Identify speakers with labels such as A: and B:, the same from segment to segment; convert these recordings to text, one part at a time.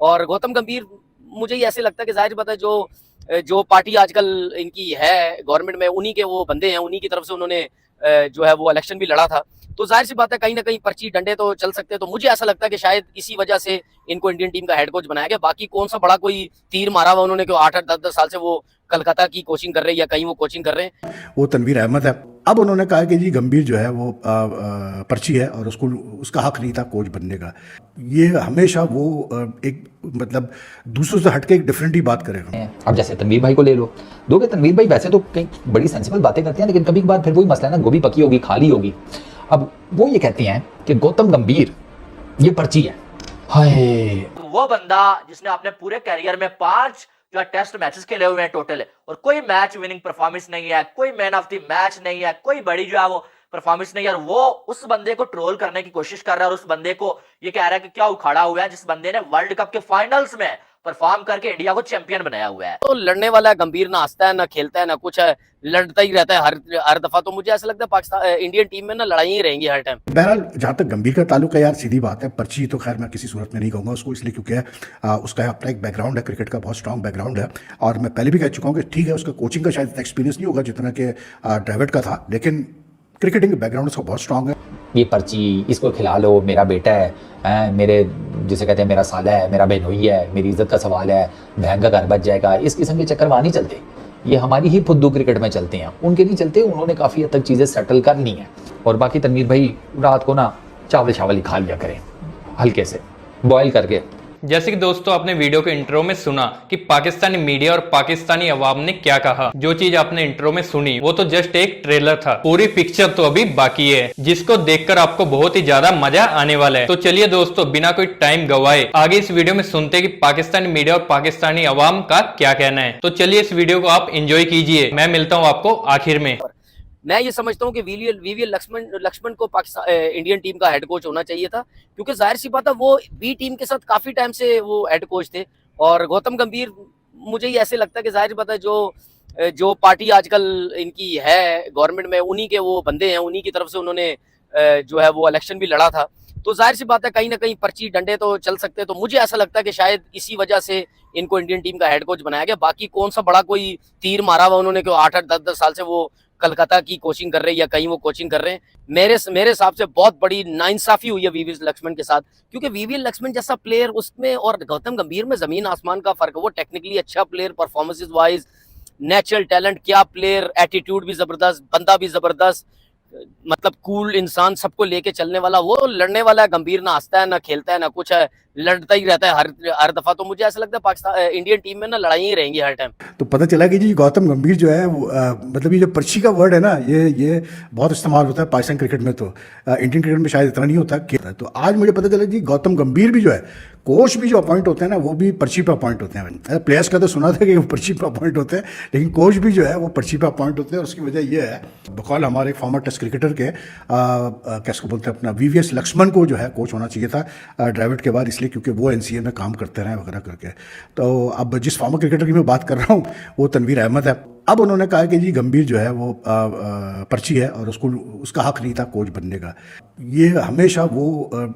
A: और गौतम गंभीर मुझे ही ऐसे लगता है कि जाहिर बात है जो जो पार्टी आजकल इनकी है गवर्नमेंट में, उन्हीं के वो बंदे हैं, उन्हीं की तरफ से उन्होंने जो है वो इलेक्शन भी लड़ा था। तो जाहिर सी बात है कहीं ना कहीं पर्ची डंडे तो चल सकते हैं। तो मुझे ऐसा लगता है कि शायद इसी वजह से इनको इंडियन टीम का हेड कोच बनाया गया। बाकी कौन सा बड़ा कोई तीर मारा हुआ उन्होंने, कि 8-8 10-10 साल से वो कलकत्ता की कोचिंग कर रहे हैं या कहीं वो कोचिंग कर रहे हैं।
B: वो तनवीर अहमद है। अब उन्होंने कहा कि जी गंभीर जो है वो पर्ची है और उसको उसका हक नहीं था कोच बनने का। ये हमेशा वो एक मतलब दूसरों से हटके एक डिफरेंट ही बात करेगा।
C: अब जैसे तनवीर भाई को ले लो, दोगे तनवीर भाई वैसे तो कई बड़ी सेंसिबल बातें करते हैं, लेकिन कभी कभार फिर वही मसला है ना, गोभी पकी होगी खाली होगी। अब वो ये कहती हैं कि गौतम गंभीर ये पर्ची है। हाय,
D: वो बंदा जिसने अपने पूरे कैरियर में 5 जो है टेस्ट मैचेस खेले हुए हैं टोटल है, और कोई मैच विनिंग परफॉर्मेंस नहीं है, कोई मैन ऑफ द मैच नहीं है, कोई बड़ी जो है वो परफॉर्मेंस नहीं है, और वो उस बंदे को ट्रोल करने की कोशिश कर रहा है और उस बंदे को ये कह रहा है कि क्या उखाड़ा हुआ है, जिस बंदे ने वर्ल्ड कप के फाइनल्स में परफॉर्म करके इंडिया को चैंपियन बनाया हुआ है।
A: तो लड़ने वाला है गंभीर, ना हंसता है ना खेलता है ना कुछ है, लड़ता ही रहता है हर दफा। तो मुझे ऐसा लगता है पाकिस्तान इंडियन टीम में ना लड़ाई ही रहेंगी हर टाइम।
B: बहरहाल जहाँ तक गंभीर का ताल्लुक है यार, सीधी बात है, पर्ची तो खैर मैं किसी सूरत में नहीं कहूँगा उसको, इसलिए क्योंकि उसका अपना एक बैकग्राउंड है, क्रिकेट का बहुत स्ट्रॉन्ग बैकग्राउंड है। और मैं पहले भी कह चुका हूँ कि ठीक है उसका कोचिंग का शायद एक्सपीरियंस नहीं होगा जितना कि ड्राविड का था, लेकिन क्रिकेटिंग बैकग्राउंड उसका बहुत स्ट्रॉन्ग है।
C: ये पर्ची इसको खिला लो, मेरा बेटा है, मेरे जिसे कहते हैं मेरा साला है, मेरा बहनोई है, मेरी इज्जत का सवाल है, बहन का घर बच जाएगा, इस किस्म के चक्कर वहाँ नहीं चलते। ये हमारी ही फुद्दू क्रिकेट में चलते हैं, उनके नहीं चलते। उन्होंने काफ़ी हद तक चीज़ें सेटल कर ली हैं। और बाकी तनवीर भाई रात को ना चावल चावल ही खा लिया करें, हल्के से बॉयल करके।
E: जैसे कि दोस्तों आपने वीडियो के इंट्रो में सुना कि पाकिस्तानी मीडिया और पाकिस्तानी अवाम ने क्या कहा। जो चीज आपने इंट्रो में सुनी वो तो जस्ट एक ट्रेलर था, पूरी पिक्चर तो अभी बाकी है, जिसको देखकर आपको बहुत ही ज्यादा मजा आने वाला है। तो चलिए दोस्तों बिना कोई टाइम गवाए आगे इस वीडियो में सुनते कि पाकिस्तानी मीडिया और पाकिस्तानी अवाम का क्या कहना है। तो चलिए इस वीडियो को आप एंजॉय कीजिए, मैं मिलता हूँ आपको आखिर में।
A: मैं ये समझता हूँ कि वीवीएल लक्ष्मण को पाकिस्तान इंडियन टीम का हेड कोच होना चाहिए था, क्योंकि जाहिर सी बात है वो बी टीम के साथ काफी टाइम से वो हेड कोच थे। और गौतम गंभीर मुझे ही ऐसे लगता है कि जाहिर बात है जो पार्टी आजकल इनकी है गवर्नमेंट में, उन्हीं के वो बंदे हैं, उन्हीं की तरफ से उन्होंने जो है वो इलेक्शन भी लड़ा था। तो जाहिर सी बात है कहीं ना कहीं पर्ची डंडे तो चल सकते हैं। तो मुझे ऐसा लगता है कि शायद इसी वजह से इनको इंडियन टीम का हेड कोच बनाया गया। बाकी कौन सा बड़ा कोई तीर मारा हुआ उन्होंने, कि 8-8 10-10 साल से वो कलकत्ता की कोचिंग कर रहे हैं या कहीं वो कोचिंग कर रहे हैं। मेरे हिसाब से बहुत बड़ी नाइंसाफी हुई है वीवीएल लक्ष्मण के साथ, क्योंकि वीवीएल लक्ष्मण जैसा प्लेयर उसमें और गौतम गंभीर में जमीन आसमान का फर्क है। वो टेक्निकली अच्छा player, performances wise natural talent, क्या प्लेयर, एटीट्यूड भी जबरदस्त, बंदा भी जबरदस्त, मतलब कूल इंसान, सबको लेके चलने वाला। वो लड़ने वाला है गंभीर, ना हंसता है ना खेलता है ना कुछ है, लड़ता ही रहता है हर दफा। तो मुझे ऐसा लगता है पाकिस्तान इंडियन टीम में ना लड़ाई ही रहेंगी हर टाइम।
B: तो पता चला कि जी गौतम गंभीर जो है वो मतलब ये जो पर्ची का वर्ड है ना, ये बहुत इस्तेमाल होता है पाकिस्तान क्रिकेट में, तो इंडियन क्रिकेट में शायद इतना नहीं होता कि। तो आज मुझे पता चला जी गौतम गंभीर भी जो है, कोच भी जो अपॉइंट होते हैं ना, वो भी पर्ची पे अपॉइंट होते हैं। प्लेयर्स का तो सुना था कि वो पर्ची पे अपॉइंट होते हैं, लेकिन कोच भी जो है वो पर्ची पे अपॉइंट होते हैं। और उसकी वजह यह है, बकौल हमारे फॉर्मर टेस्ट क्रिकेटर के कैसे बोलते हैं अपना वीवीएस लक्ष्मण को जो है कोच होना चाहिए था ड्राविड के बाद, इसलिए क्योंकि वो एनसीए में काम करते रहे वगैरह करके। तो अब जिस फॉर्मर क्रिकेटर की मैं बात कर रहा हूँ वो तनवीर अहमद है। अब उन्होंने कहा कि जी गंभीर जो है वो पर्ची है और उसको उसका हक नहीं था कोच बनने का। ये हमेशा वो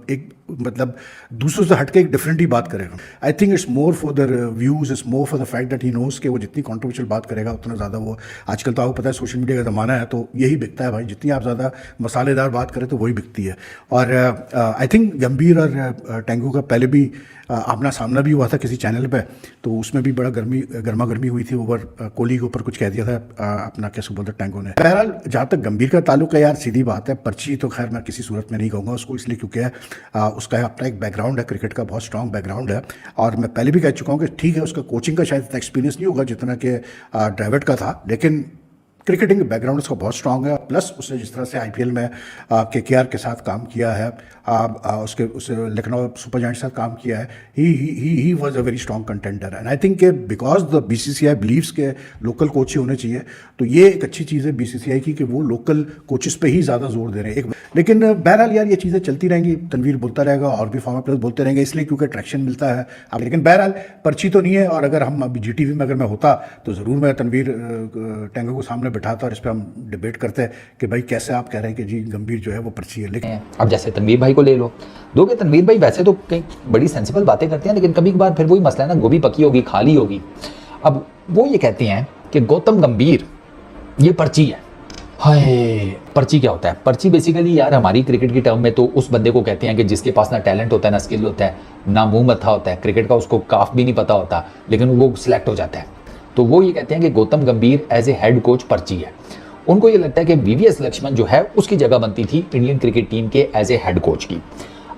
B: एक मतलब दूसरों से हटके एक डिफरेंट ही बात करेगा। I think it's more for the views, it's more for the fact that he knows कि वो जितनी कॉन्ट्रोवर्शियल बात करेगा उतना ज़्यादा वो, आजकल तो आपको पता है सोशल मीडिया का ज़माना है, तो यही बिकता है भाई, जितनी आप ज़्यादा मसालेदार बात करें तो वही बिकती है। और आई थिंक गंभीर और टेंगू का पहले भी आमना सामना भी हुआ था किसी चैनल पे, तो उसमें भी बड़ा गर्मा गर्मी हुई थी, ओवर कोहली के ऊपर कुछ कह दिया था अपना कैसे बोलते टेंगो ने। बहरहाल जहाँ तक गंभीर का ताल्लुक है यार, सीधी बात है, पर्ची तो खैर मैं किसी सूरत में नहीं कहूँगा उसको, इसलिए क्योंकि उसका अपना एक बैकग्राउंड है, क्रिकेट का बहुत स्ट्रॉन्ग बैकग्राउंड है। और मैं पहले भी कह चुका हूँ कि ठीक है उसका कोचिंग का शायद एक्सपीरियंस नहीं होगा जितना कि ड्राविड का था, लेकिन क्रिकेटिंग बैकग्राउंड उसका बहुत स्ट्रॉन्ग है। प्लस उसने जिस तरह से आईपीएल में केकेआर के साथ काम किया है, उसे लखनऊ सुपर जायंट्स के साथ काम किया है, he was a very strong contender. And I think because the BCCI believes के लोकल कोच ही होने चाहिए, तो ये एक अच्छी चीज़ है बीसीसीआई की कि वो लोकल कोचेस पे ही ज़्यादा जोर दे रहे हैं। लेकिन बहरहाल यार ये चीज़ें चलती रहेंगी, तनवीर बोलता रहेगा और भी फॉर्मर प्लेयर्स बोलते रहेंगे, इसलिए क्योंकि ट्रैक्शन मिलता है। अब लेकिन बहरहाल पर्ची तो नहीं है, और अगर हम अभी जीटीवी में अगर मैं होता तो ज़रूर मैं तनवीर टेंगो को सामने बिठाता और इस पर हम डिबेट करते हैं कि भाई कैसे आप कह रहे हैं कि जी गंभीर जो है वो पर्ची है, लेकिन
C: अब जैसे तनवीर भाई को ले लो, दोगे तनवीर भाई वैसे तो कई बड़ी सेंसिबल बातें करते हैं, लेकिन कभी कभार फिर वही मसला है ना, गोभी पकी होगी खाली होगी। अब वो ये कहते हैं कि गौतम गंभीर ये पर्ची है। हाय, पर्ची क्या होता है? पर्ची बेसिकली यार हमारी क्रिकेट की टर्म में तो उस बंदे को कहते हैं कि जिसके पास ना टैलेंट होता है ना स्किल होता है ना मुंह मत्था होता है, क्रिकेट का उसको काफ भी नहीं पता होता, लेकिन वो सिलेक्ट हो जाता है। तो वो ये कहते हैं कि गौतम गंभीर एज ए हेड कोच पर्ची है। उनको ये लगता है कि वीवीएस लक्ष्मण जो है उसकी जगह बनती थी इंडियन क्रिकेट टीम के एज ए हेड कोच की।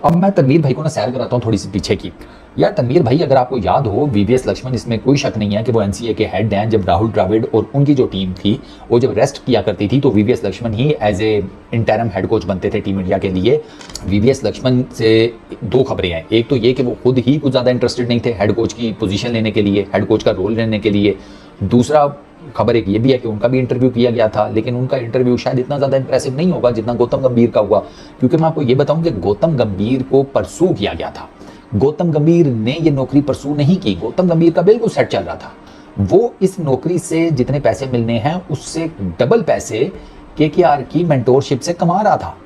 C: अब मैं तनवीर भाई को ना सैर कराता हूँ थोड़ी सी पीछे की। यार तनवीर भाई, अगर आपको याद हो, वीवीएस लक्ष्मण, इसमें कोई शक नहीं है कि वो एनसीए के हेड हैं। जब राहुल द्रविड़ और उनकी जो टीम थी वो जब रेस्ट किया करती थी तो वीवीएस लक्ष्मण ही as a interim head coach बनते थे टीम इंडिया के लिए। वीवीएस लक्ष्मण से दो खबरें हैं, एक तो ये कि वो खुद ही कुछ ज़्यादा इंटरेस्टेड नहीं थे हेड कोच की पोजीशन लेने के लिए, हेड कोच का रोल लेने के लिए। दूसरा खबर एक ये भी है कि उनका भी इंटरव्यू किया गया था, लेकिन उनका इंटरव्यू शायद इतना ज़्यादा इंप्रेसिव नहीं होगा जितना गौतम गंभीर का हुआ। क्योंकि मैं आपको ये बताऊं कि गौतम गंभीर को परसू किया गया था। गौतम गंभीर ने ये नौकरी परसू नहीं की, गौतम गंभीर का बिल्कुल सेट चल रहा था। वो इस नौकरी से जितने पैसे मिलने हैं उससे डबल पैसे केकेआर की मेंटोरशिप से कमा रहा था।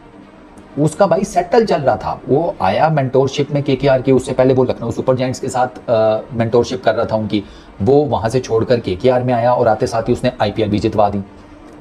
C: उसका भाई सेटल चल रहा था। वो आया मेंटोरशिप में केकेआर की, उससे पहले वो लखनऊ सुपर जायंट्स के साथ मेंटोरशिप कर रहा था उनकी। वो वहां से छोड़कर केकेआर में आया और आते साथ ही उसने आईपीएल भी जितवा दी,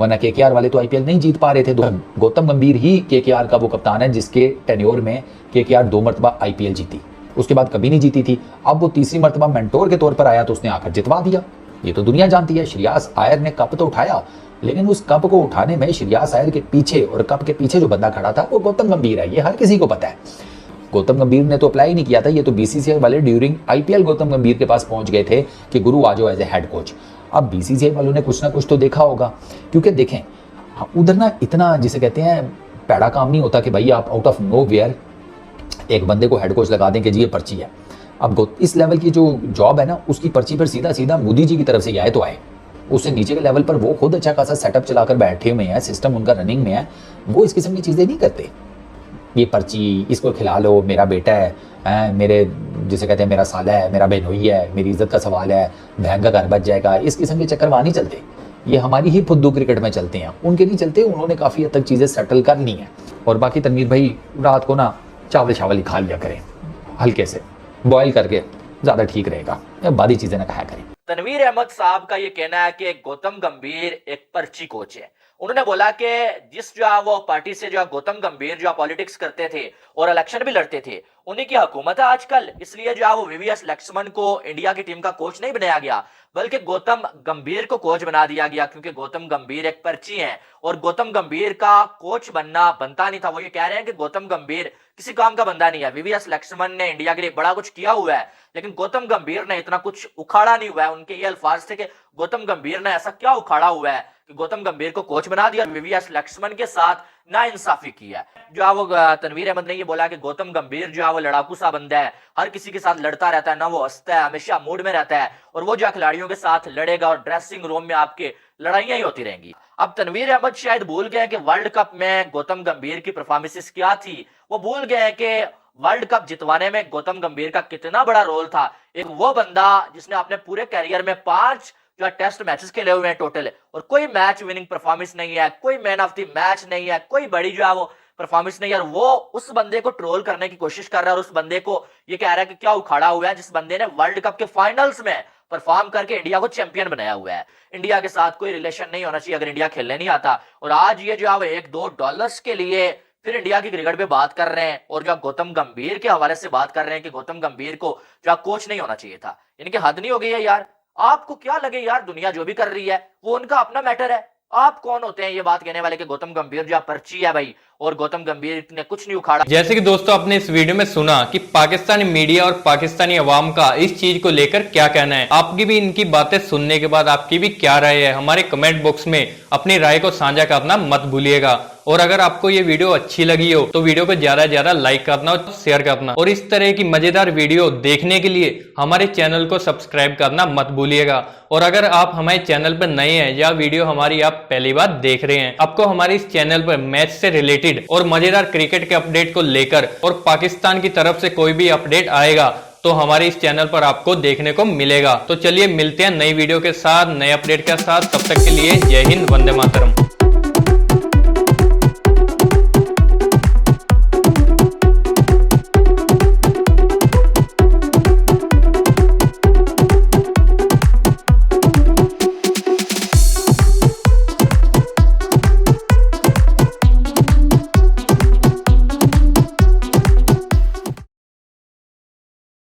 C: वरना केकेआर वाले तो आईपीएल नहीं जीत पा रहे थे। गौतम गंभीर ही केकेआर का वो कप्तान है जिसके टेन्योर में केकेआर 2 मरतबा आईपीएल जीती, उसके बाद कभी नहीं जीती थी। अब वो तीसरी मरतबा मेंटोर के तौर पर आया तो उसने आकर जितवा दिया। ये तो दुनिया जानती है। श्रेयास अय्यर ने कप तो उठाया, लेकिन उस कप को उठाने में श्रेयास अय्यर के पीछे और कप के पीछे जो बंदा खड़ा था वो गौतम गंभीर है। ये हर किसी को पता है। गौतम गंभीर ने तो अप्लाई नहीं किया था, ये तो बीसीसीआई वाले ड्यूरिंग आईपीएल गौतम गंभीर के पास पहुंच गए थे कि गुरु आ जाओ एज ए हेड कोच। अब बीसीसीआई वालों ने कुछ ना कुछ तो देखा होगा, क्योंकि देखें उधर ना इतना जिसे कहते हैं पैड़ा काम नहीं होता कि भाई आप आउट ऑफ नो वेयर एक बंदे को हेड कोच लगा दें कि जी ये पर्ची है। अब इस लेवल की जो जॉब है ना उसकी पर्ची पर सीधा सीधा मोदी जी की तरफ से आए तो आए, उससे नीचे के लेवल पर वो खुद अच्छा खासा सेटअप चलाकर बैठे हुए हैं, सिस्टम उनका रनिंग में है, वो इस किस्म की चीज़ें नहीं करते। ये पर्ची, इसको खिला लो, मेरा बेटा है, मेरे जिसे कहते हैं मेरा साला है, मेरा बहनोई है, मेरी इज्जत का सवाल है, बहन का घर बच जाएगा, इस किस्म के चक्कर वहाँ नहीं चलते। ये हमारी ही फुद्दू क्रिकेट में चलते हैं, उनके नहीं चलते। उन्होंने काफ़ी हद तक चीज़ें सेटल कर ली हैं। और बाकी तनवीर भाई रात को ना चावल चावल ही खा लिया करें, हल्के से बॉयल करके, ज़्यादा ठीक रहेगा, बादी चीज़ें ना खाया करें।
D: तनवीर अहमद साहब का ये कहना है कि गौतम गंभीर एक पर्ची कोच है। उन्होंने बोला कि जिस जो वो पार्टी से जो गौतम गंभीर जो पॉलिटिक्स करते थे और इलेक्शन भी लड़ते थे, उन्हीं की हुकूमत है आजकल, इसलिए जो वो वीवीएस लक्ष्मण को इंडिया की टीम का कोच नहीं बनाया गया, बल्कि गौतम गंभीर को कोच बना दिया गया, क्योंकि गौतम गंभीर एक पर्ची है और गौतम गंभीर का कोच बनता नहीं था। वो ये कह रहे हैं कि गौतम गंभीर किसी काम का बंदा नहीं है। वीवीएस लक्ष्मण ने इंडिया के लिए बड़ा कुछ किया हुआ है, लेकिन गौतम गंभीर ने इतना कुछ उखाड़ा नहीं हुआ है। उनके ये अल्फाज थे कि गौतम गंभीर ने ऐसा क्या उखाड़ा हुआ है कि गौतम गंभीर को कोच बना दिया, वीवीएस लक्ष्मण के साथ नाइंसाफी की है। जो वो तनवीर अहमद ने ये बोला कि गौतम गंभीर जो है वो लड़ाकू सा बंदा है, हर किसी के साथ लड़ता रहता है, ना वो हंसता है, हमेशा मूड में रहता है, और वो जो खिलाड़ियों के साथ लड़ेगा और ड्रेसिंग रूम में आपके लड़ाइयां ही होती रहेंगी। अब तनवीर अहमद शायद भूल गए कि वर्ल्ड कप में गौतम गंभीर की परफॉर्मेंसेस क्या थी। वो भूल गए कि वर्ल्ड कप जितवाने में गौतम गंभीर का कितना बड़ा रोल था। एक वो बंदा जिसने अपने पूरे कैरियर में 5 जो टेस्ट मैचेस खेले हुए हैं टोटल, और कोई मैच विनिंग परफॉर्मेंस नहीं है, कोई मैन ऑफ द मैच नहीं है, कोई बड़ी जो है वो परफॉर्मेंस नहीं है, और वो उस बंदे को ट्रोल करने की कोशिश कर रहा है और उस बंदे को ये कह रहा है कि क्या उखाड़ा हुआ है, जिस बंदे ने वर्ल्ड कप के फाइनल्स में परफॉर्म करके इंडिया को चैंपियन बनाया हुआ है। इंडिया के साथ कोई रिलेशन नहीं होना चाहिए अगर इंडिया खेलने नहीं आता, और आज ये जो है $1-2 के लिए फिर इंडिया की क्रिकेट पे बात कर रहे हैं और जो गौतम गंभीर के हवाले से बात कर रहे हैं कि गौतम गंभीर को जो कोच नहीं होना चाहिए था। इनकी हद नहीं हो गई है यार। आपको क्या लगे यार, दुनिया जो भी कर रही है वो उनका अपना मैटर है। आप कौन होते हैं ये बात कहने वाले कि गौतम गंभीर जो पर्ची है भाई, और गौतम गंभीर ने कुछ नहीं उखाड़ा।
E: जैसे कि दोस्तों आपने इस वीडियो में सुना कि पाकिस्तानी मीडिया और पाकिस्तानी अवाम का इस चीज को लेकर क्या कहना है। आपकी भी इनकी बातें सुनने के बाद आपकी भी क्या राय है, हमारे कमेंट बॉक्स में अपनी राय को साझा करना मत भूलिएगा। और अगर आपको ये वीडियो अच्छी लगी हो तो वीडियो को ज्यादा से ज्यादा लाइक करना और शेयर करना, और इस तरह की मजेदार वीडियो देखने के लिए हमारे चैनल को सब्सक्राइब करना मत भूलिएगा। और अगर आप हमारे चैनल पर नए हैं या वीडियो हमारी आप पहली बार देख रहे हैं, आपको हमारे इस चैनल पर मैच से रिलेटेड और मजेदार क्रिकेट के अपडेट को लेकर और पाकिस्तान की तरफ से कोई भी अपडेट आएगा तो हमारे इस चैनल पर आपको देखने को मिलेगा। तो चलिए मिलते हैं नई वीडियो के साथ, नए अपडेट के साथ। तब तक के लिए जय हिंद, वंदे मातरम।